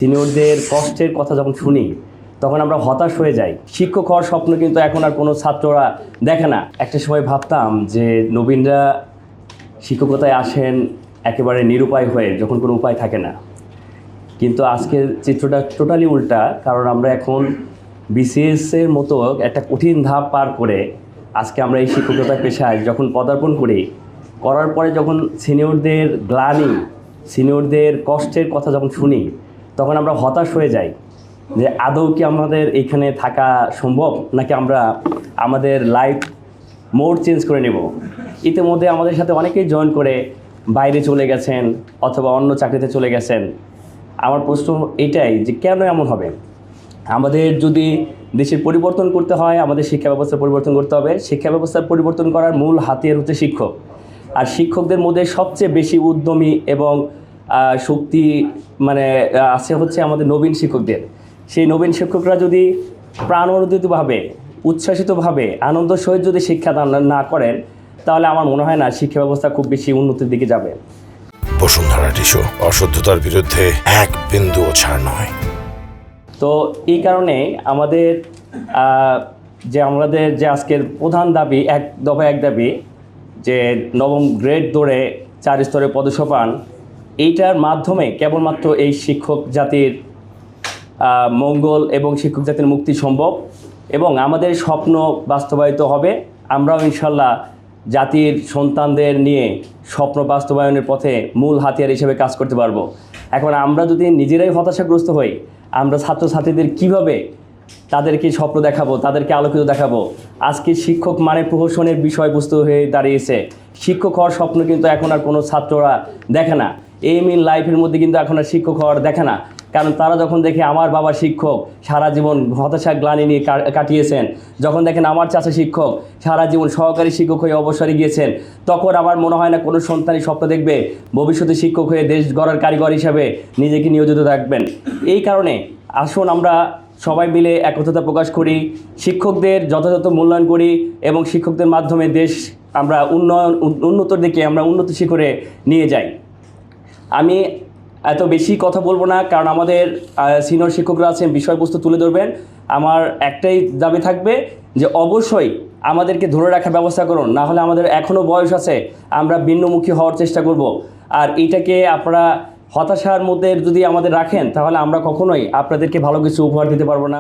সিনিয়রদের কষ্টের কথা যখন শুনি তখন আমরা হতাশ হয়ে যাই। শিক্ষক হওয়ার স্বপ্ন কিন্তু এখন আর কোনো ছাত্ররা দেখে না। একটা সময় ভাবতাম যে নবীনরা শিক্ষকতায় আসেন একেবারে নিরুপায় হয়ে, যখন কোনো উপায় থাকে না। কিন্তু আজকের চিত্রটা টোটালি উল্টা, কারণ আমরা এখন বিসিএসের মতো একটা কঠিন ধাপ পার করে আজকে আমরা এই শিক্ষকতা পেশায় যখন পদার্পণ করার পরে যখন সিনিয়রদের গ্লানি, সিনিয়রদের কষ্টের কথা যখন শুনি তখন আমরা হতাশ হয়ে যাই যে আদৌ কি আমাদের এখানে থাকা সম্ভব, নাকি আমরা আমাদের লাইফ মোড চেঞ্জ করে নেব। ইতিমধ্যে আমাদের সাথে অনেকেই জয়েন করে বাইরে চলে গেছেন অথবা অন্য চাকরিতে চলে গেছেন। আমার প্রশ্ন এটাই যে কেন এমন হবে? আমাদের যদি দেশের পরিবর্তন করতে হয়, আমাদের শিক্ষা ব্যবস্থার পরিবর্তন করতে হবে। শিক্ষা ব্যবস্থার পরিবর্তন করার মূল হাতিয়ার হচ্ছে শিক্ষক। আর শিক্ষকদের মধ্যে সবচেয়ে বেশি উদ্যমী এবং শক্তি আছে হচ্ছে আমাদের নবীন শিক্ষকদের। সেই নবীন শিক্ষকরা যদি প্রাণোন্দিতভাবে, উচ্ছ্বাসিতভাবে, আনন্দ সহিত যদি শিক্ষাদান না করেন, তাহলে আমার মনে হয় না শিক্ষা ব্যবস্থা খুব বেশি উন্নতির দিকে যাবে। বসুন্ধরা টিস্যু অশুদ্ধতার বিরুদ্ধে এক বিন্দুও ছাড় নয়। তো এই কারণে আমাদের যে আজকের প্রধান দাবি, এক দাবি যে নবম গ্রেড ধরে 4 স্তরে পদসোপান, এইটার মাধ্যমে কেবলমাত্র এই শিক্ষক জাতির মঙ্গল এবং শিক্ষক জাতির মুক্তি সম্ভব এবং আমাদের স্বপ্ন বাস্তবায়িত হবে। আমরাও ইনশাল্লাহ জাতির সন্তানদের নিয়ে স্বপ্ন বাস্তবায়নের পথে মূল হাতিয়ার হিসেবে কাজ করতে পারবো। এখন আমরা যদি নিজেরাই হতাশাগ্রস্ত হই, আমরা ছাত্রছাত্রীদের কিভাবে তাদেরকে স্বপ্ন দেখাবো, তাদেরকে আলোকিত দেখাবো? আজকে শিক্ষক মানে প্রহসনের বিষয়বস্তু হয়ে দাঁড়িয়েছে। শিক্ষক হওয়ার স্বপ্ন কিন্তু এখন আর কোনো ছাত্ররা দেখে না। এইম ইন লাইফের মধ্যে কিন্তু এখন আর শিক্ষক হওয়ার দেখে না, কারণ তারা যখন দেখে আমার বাবা শিক্ষক, সারা জীবন হতাশা গ্লানি নিয়ে কাটিয়েছেন, যখন দেখেন আমার চাচা শিক্ষক, সারা জীবন সহকারী শিক্ষক হয়ে অবসরে গিয়েছেন, তখন আমার মনে হয় না কোনো সন্তানই স্বপ্ন দেখবে ভবিষ্যতে শিক্ষক হয়ে দেশ গড়ার কারিগর হিসাবে নিজেকে নিয়োজিত থাকবেন। এই কারণে আসুন আমরা সবাই মিলে একত্রতা প্রকাশ করি, শিক্ষকদের যথাযথ মূল্যায়ন করি এবং শিক্ষকদের মাধ্যমে দেশ আমরা উন্নতর দিকে আমরা উন্নত শিখরে নিয়ে যাই। আমি এত বেশি কথা বলবো না, কারণ আমাদের সিনিয়র শিক্ষকরা আছেন, বিষয়বস্তু তুলে ধরবেন। আমার একটাই দাবি থাকবে যে অবশ্যই আমাদেরকে ধরে রাখার ব্যবস্থা করুন, না হলে আমাদের এখনও বয়স আছে, আমরা ভিন্নমুখী হওয়ার চেষ্টা করব। আর এইটাকে আপনারা হতাশার মধ্যে যদি আমাদের রাখেন, তাহলে আমরা কখনোই আপনাদেরকে ভালো কিছু উপহার দিতে পারবো না।